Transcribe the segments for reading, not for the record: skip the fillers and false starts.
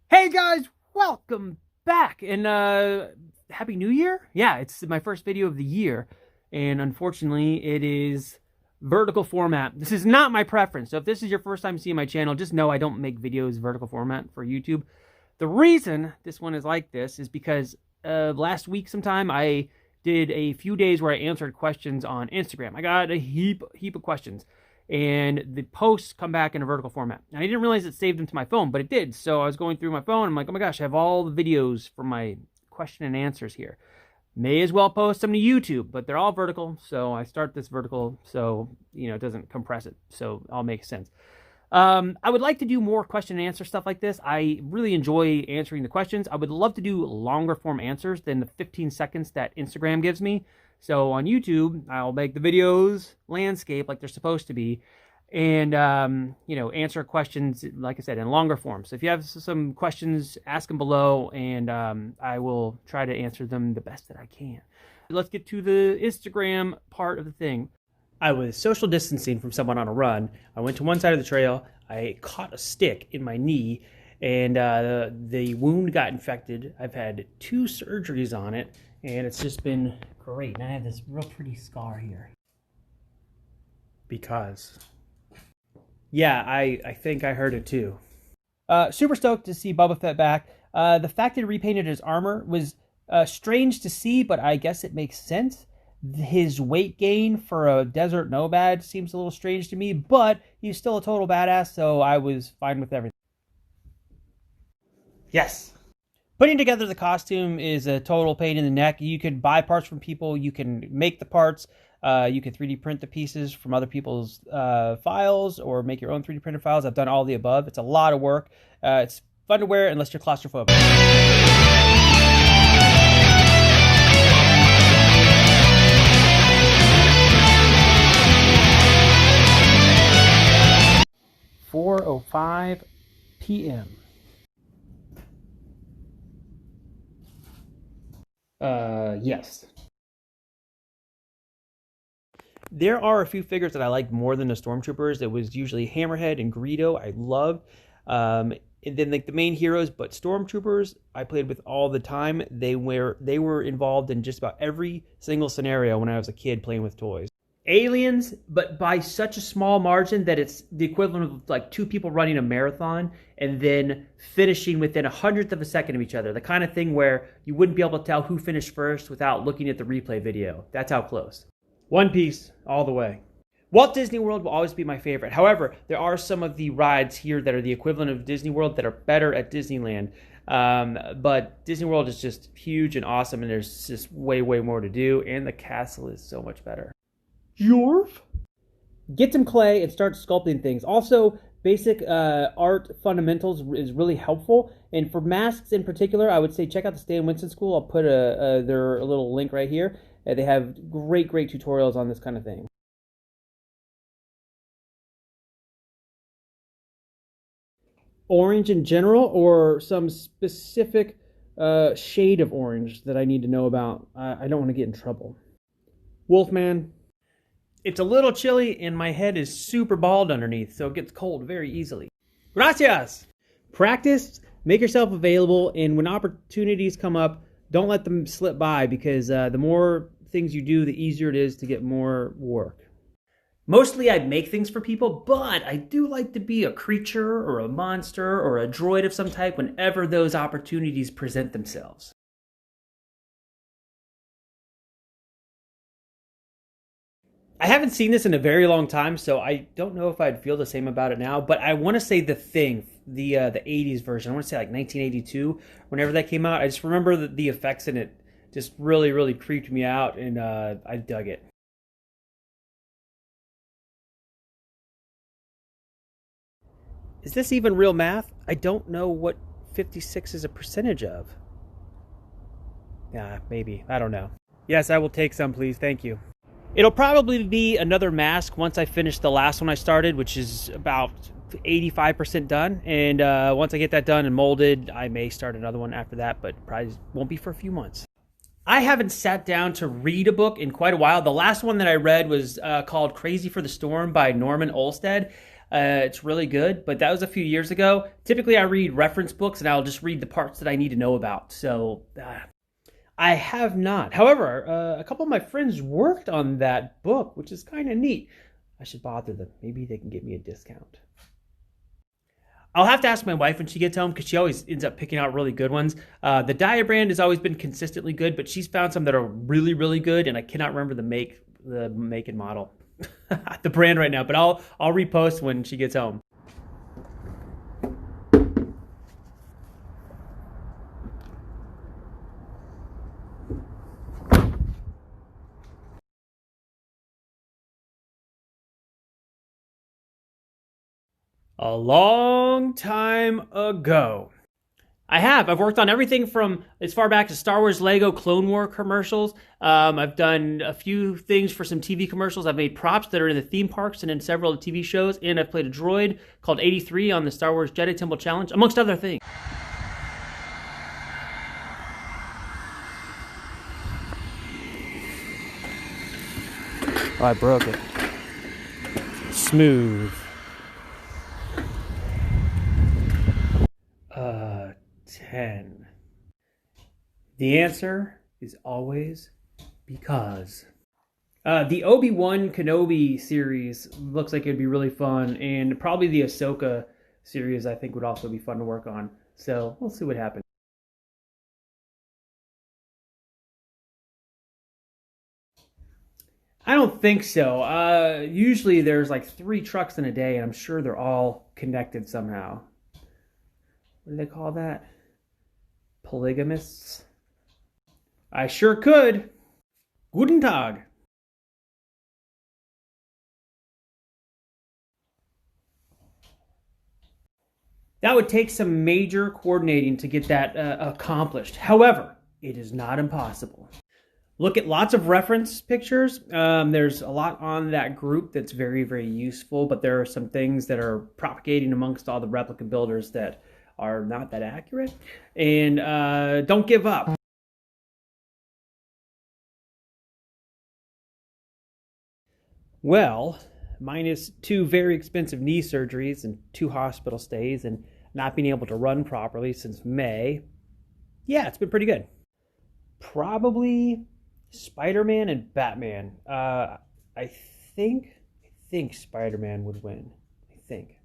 Hey guys, welcome back and happy new year. Yeah, it's my first video of the year, and unfortunately it is vertical format. This is not my preference, so if this is your first time seeing my channel, just know I don't make videos vertical format for YouTube. The reason this one is like this is because last week sometime I did a few days where I answered questions on Instagram. I got a heap of questions, and the posts come back in a vertical format. And I didn't realize it saved them to my phone, but it did. So I was going through my phone. I'm like, oh my gosh, I have all the videos for my question and answers here. May as well post them to YouTube, but they're all vertical. So I start this vertical so, it doesn't compress it. So it all makes sense. I would like to do more question and answer stuff like this. I really enjoy answering the questions. I would love to do longer form answers than the 15 seconds that Instagram gives me. So on YouTube, I'll make the videos landscape like they're supposed to be, and answer questions, like I said, in longer form. So if you have some questions, ask them below, and I will try to answer them the best that I can. Let's get to the Instagram part of the thing. I was social distancing from someone on a run. I went to one side of the trail. I caught a stick in my knee, and the wound got infected. I've had 2 surgeries on it, and it's just been great. And I have this real pretty scar here. Because. Yeah, I think I heard it too. Super stoked to see Boba Fett back. The fact that he repainted his armor was strange to see, but I guess it makes sense. His weight gain for a desert nomad seems a little strange to me, but he's still a total badass, so I was fine with everything. Yes. Putting together the costume is a total pain in the neck. You can buy parts from people. You can make the parts. You can 3D print the pieces from other people's files or make your own 3D printed files. I've done all the above. It's a lot of work. It's fun to wear unless you're claustrophobic. 4:05 p.m. Yes. There are a few figures that I like more than the Stormtroopers. It was usually Hammerhead and Greedo. I loved. And then like the main heroes, but Stormtroopers I played with all the time. They were involved in just about every single scenario when I was a kid playing with toys. Aliens, but by such a small margin that it's the equivalent of like 2 people running a marathon and then finishing within 100th of a second of each other. The kind of thing where you wouldn't be able to tell who finished first without looking at the replay video. That's how close. One Piece, all the way. Walt Disney World will always be my favorite. However, there are some of the rides here that are the equivalent of Disney World that are better at Disneyland. But Disney World is just huge and awesome, and there's just way more to do, and the castle is so much better. Jorf? Get some clay and start sculpting things. Also, basic art fundamentals is really helpful. And for masks in particular, I would say check out the Stan Winston School. I'll put their little link right here. They have great tutorials on this kind of thing. Orange in general, or some specific shade of orange that I need to know about? I don't want to get in trouble. Wolfman. It's a little chilly and my head is super bald underneath, so it gets cold very easily. Gracias! Practice, make yourself available, and when opportunities come up, don't let them slip by, because the more things you do, the easier it is to get more work. Mostly I make things for people, but I do like to be a creature or a monster or a droid of some type whenever those opportunities present themselves. I haven't seen this in a very long time, so I don't know if I'd feel the same about it now, but I want to say The Thing, the 80s version. I want to say like 1982, whenever that came out. I just remember the effects in it just really creeped me out, and I dug it. Is this even real math? I don't know what 56 is a percentage of. Yeah, maybe. I don't know. Yes, I will take some, please. Thank you. It'll probably be another mask once I finish the last one I started, which is about 85% done. And once I get that done and molded, I may start another one after that, but probably won't be for a few months. I haven't sat down to read a book in quite a while. The last one that I read was called Crazy for the Storm by Norman Olstead. It's really good, but that was a few years ago. Typically, I read reference books and I'll just read the parts that I need to know about. So I have not. However, a couple of my friends worked on that book, which is kind of neat. I should bother them. Maybe they can get me a discount. I'll have to ask my wife when she gets home because she always ends up picking out really good ones. The Daiya brand has always been consistently good, but she's found some that are really, really good, and I cannot remember the make and model, the brand right now. But I'll repost when she gets home. A long time ago. I've worked on everything from as far back as Star Wars, Lego, Clone War commercials. I've done a few things for some TV commercials. I've made props that are in the theme parks and in several of the TV shows. And I've played a droid called 83 on the Star Wars Jedi Temple Challenge, amongst other things. Oh, I broke it. Smooth. 10. The answer is always because. The Obi-Wan Kenobi series looks like it'd be really fun, and probably the Ahsoka series I think would also be fun to work on. So we'll see what happens. I don't think so. Usually there's like 3 trucks in a day, and I'm sure they're all connected somehow. What do they call that? Polygamists? I sure could. Guten Tag. That would take some major coordinating to get that accomplished. However, it is not impossible. Look at lots of reference pictures. There's a lot on that group that's very, very useful, but there are some things that are propagating amongst all the replica builders that are not that accurate. And don't give up. Well, minus 2 very expensive knee surgeries and 2 hospital stays and not being able to run properly since May, yeah, it's been pretty good. Probably Spider-Man and Batman. I think Spider-Man would win. I think.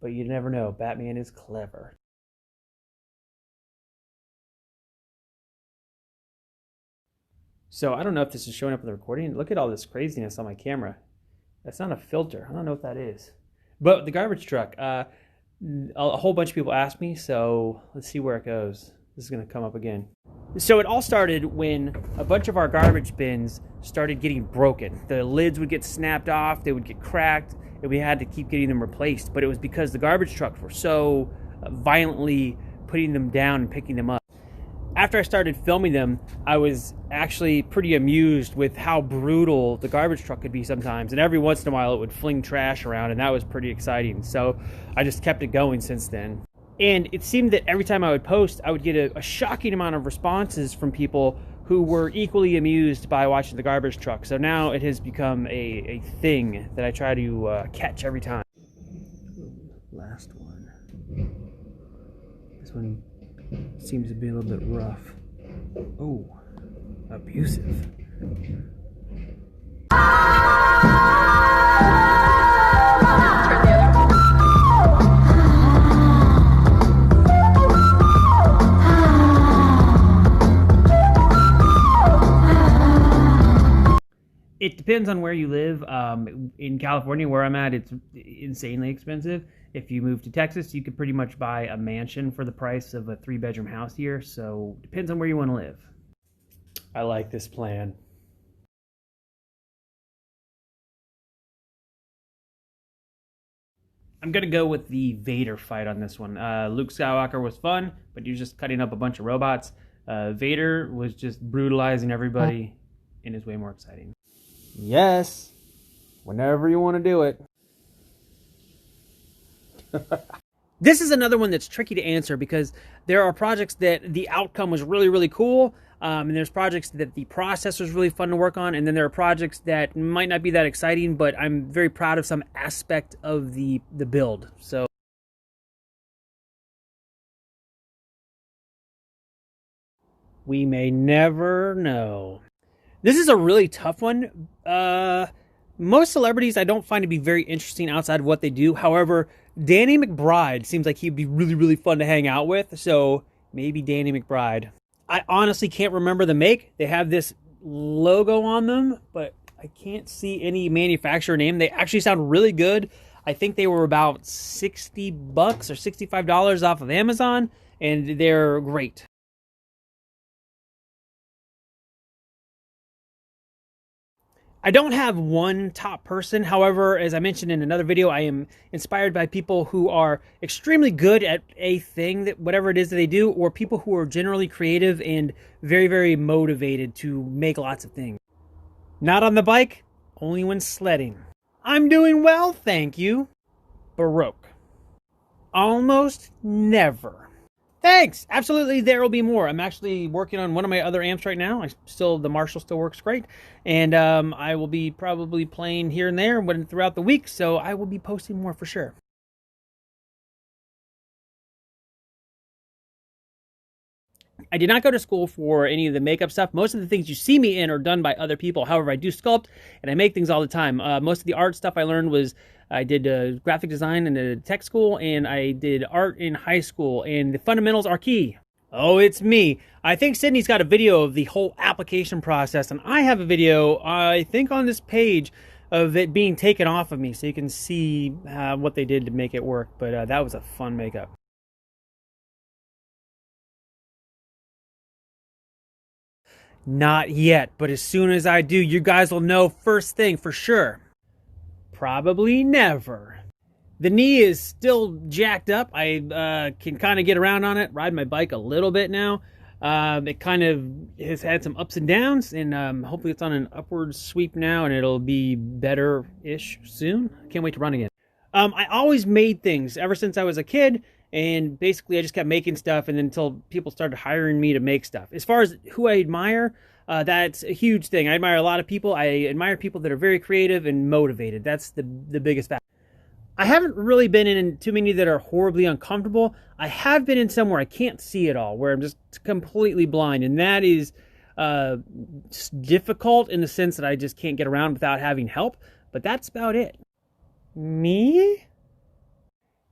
But you never know. Batman is clever. So I don't know if this is showing up in the recording. Look at all this craziness on my camera. That's not a filter. I don't know what that is. But the garbage truck. A whole bunch of people asked me, so let's see where it goes. This is going to come up again. So it all started when a bunch of our garbage bins started getting broken. The lids would get snapped off, they would get cracked, and we had to keep getting them replaced. But it was because the garbage trucks were so violently putting them down and picking them up. After I started filming them, I was actually pretty amused with how brutal the garbage truck could be sometimes. And every once in a while it would fling trash around, and that was pretty exciting. So I just kept it going since then. And it seemed that every time I would post, I would get a shocking amount of responses from people who were equally amused by watching the garbage truck. So now it has become a thing that I try to catch every time. Last one. This one seems to be a little bit rough. Oh, abusive. It depends on where you live. In California, where I'm at, it's insanely expensive. If you move to Texas, you could pretty much buy a mansion for the price of a 3-bedroom house here. So it depends on where you want to live. I like this plan. I'm going to go with the Vader fight on this one. Luke Skywalker was fun, but he was just cutting up a bunch of robots. Vader was just brutalizing everybody and is way more exciting. Yes, whenever you want to do it. This is another one that's tricky to answer because there are projects that the outcome was really, really cool. And there's projects that the process was really fun to work on. And then there are projects that might not be that exciting, but I'm very proud of some aspect of the build. So we may never know. This is a really tough one. Most celebrities I don't find to be very interesting outside of what they do. However, Danny McBride seems like he'd be really, really fun to hang out with. So maybe Danny McBride. I honestly can't remember the make. They have this logo on them, but I can't see any manufacturer name. They actually sound really good. I think they were about $60 or $65 off of Amazon, and they're great. I don't have one top person. However, as I mentioned in another video, I am inspired by people who are extremely good at a thing, that whatever it is that they do, or people who are generally creative and very, very motivated to make lots of things. Not on the bike, only when sledding. I'm doing well, thank you. Baroque. Almost never. Thanks. Absolutely, there will be more. I'm actually working on one of my other amps right now. The Marshall still works great, and I will be probably playing here and there throughout the week. So I will be posting more for sure. I did not go to school for any of the makeup stuff. Most of the things you see me in are done by other people. However, I do sculpt and I make things all the time. Most of the art stuff I learned was I did graphic design in a tech school, and I did art in high school, and the fundamentals are key. Oh, it's me. I think Sydney's got a video of the whole application process, and I have a video, I think on this page, of it being taken off of me, so you can see what they did to make it work. But that was a fun makeup. Not yet, but as soon as I do, you guys will know first thing for sure. Probably never. The knee is still jacked up. I can kind of get around on it, ride my bike a little bit now. It kind of has had some ups and downs, and hopefully it's on an upward sweep now, and it'll be better-ish soon. Can't wait to run again. I always made things ever since I was a kid, and basically I just kept making stuff, and then until people started hiring me to make stuff. As far as who I admire, that's a huge thing. I admire a lot of people. I admire people that are very creative and motivated. That's the biggest factor. I haven't really been in too many that are horribly uncomfortable. I have been in some where I can't see it all, where I'm just completely blind, and that is difficult in the sense that I just can't get around without having help, but that's about it. Me?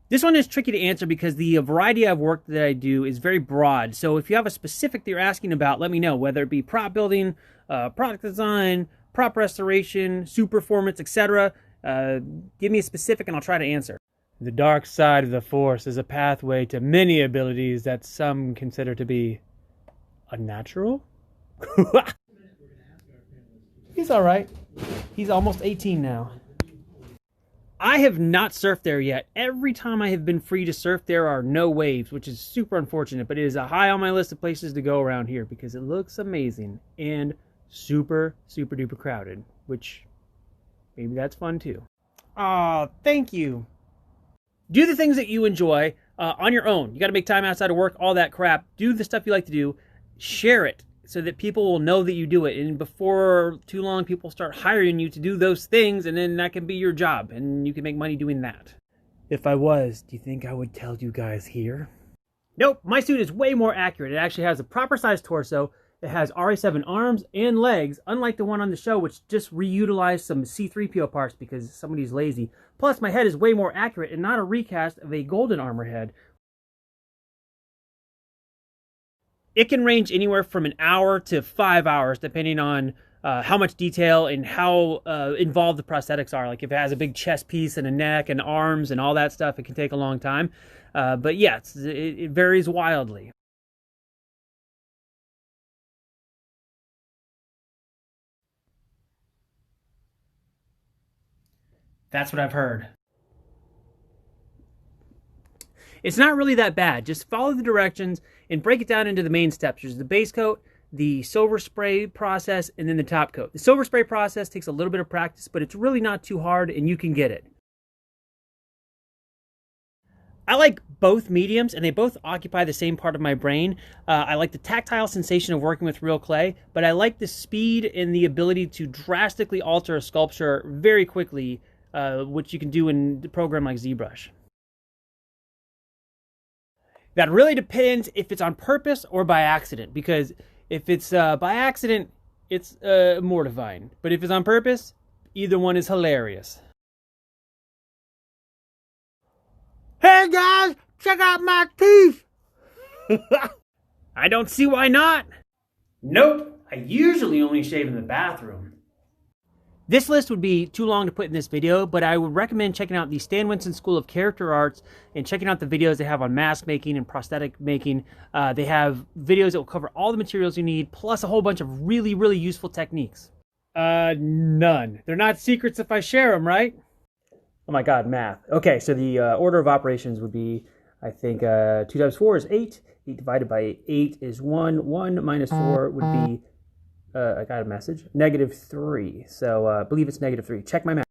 This one is tricky to answer because the variety of work that I do is very broad. So if you have a specific that you're asking about, let me know, whether it be prop building, product design, prop restoration, suit performance, etc. Give me a specific and I'll try to answer. The dark side of the Force is a pathway to many abilities that some consider to be unnatural. He's all right. He's almost 18 now. I have not surfed there yet. Every time I have been free to surf, there are no waves, which is super unfortunate, but it is a high on my list of places to go around here because it looks amazing and super, super duper crowded, which maybe that's fun too. Aw, thank you. Do the things that you enjoy on your own. You got to make time outside of work, all that crap. Do the stuff you like to do. Share it so that people will know that you do it. And before too long, people start hiring you to do those things, and then that can be your job, and you can make money doing that. If I was, do you think I would tell you guys here? Nope, my suit is way more accurate. It actually has a proper size torso. It has RA7 arms and legs, unlike the one on the show, which just reutilized some C-3PO parts because somebody's lazy. Plus, my head is way more accurate and not a recast of a Golden Armor head. It can range anywhere from an hour to 5 hours, depending on how much detail and how involved the prosthetics are. Like if it has a big chest piece and a neck and arms and all that stuff, it can take a long time. But yeah, it varies wildly. That's what I've heard. It's not really that bad. Just follow the directions and break it down into the main steps. There's the base coat, the silver spray process, and then the top coat. The silver spray process takes a little bit of practice, but it's really not too hard and you can get it. I like both mediums, and they both occupy the same part of my brain. I like the tactile sensation of working with real clay, but I like the speed and the ability to drastically alter a sculpture very quickly, which you can do in a program like ZBrush. That really depends if it's on purpose or by accident, because if it's by accident, it's mortifying. But if it's on purpose, either one is hilarious. Hey guys, check out my teeth! I don't see why not. Nope, I usually only shave in the bathroom. This list would be too long to put in this video, but I would recommend checking out the Stan Winston School of Character Arts and checking out the videos they have on mask making and prosthetic making. They have videos that will cover all the materials you need, plus a whole bunch of really, really useful techniques. None. They're not secrets if I share them, right? Oh my God, math. Okay, so the order of operations would be, I think, 2 times 4 is 8. 8 divided by 8 is 1. 1 minus 4 would be, I got a message, -3. So I believe it's -3. Check my math.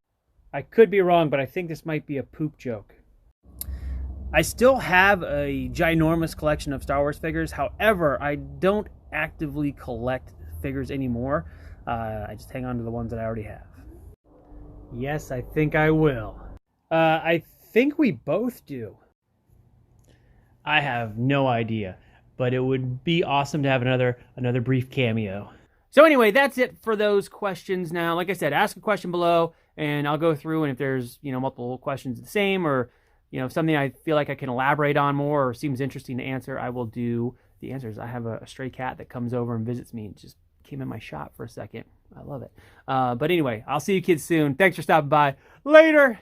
I could be wrong, but I think this might be a poop joke. I still have a ginormous collection of Star Wars figures. However, I don't actively collect figures anymore. I just hang on to the ones that I already have. Yes, I think I will. I think we both do. I have no idea, but it would be awesome to have another brief cameo. So anyway, that's it for those questions. Now, like I said, ask a question below, and I'll go through, and if there's multiple questions the same, or something I feel like I can elaborate on more or seems interesting to answer, I will do the answers. I have a stray cat that comes over and visits me. It just came in my shop for a second. I love it. But anyway, I'll see you kids soon. Thanks for stopping by. Later.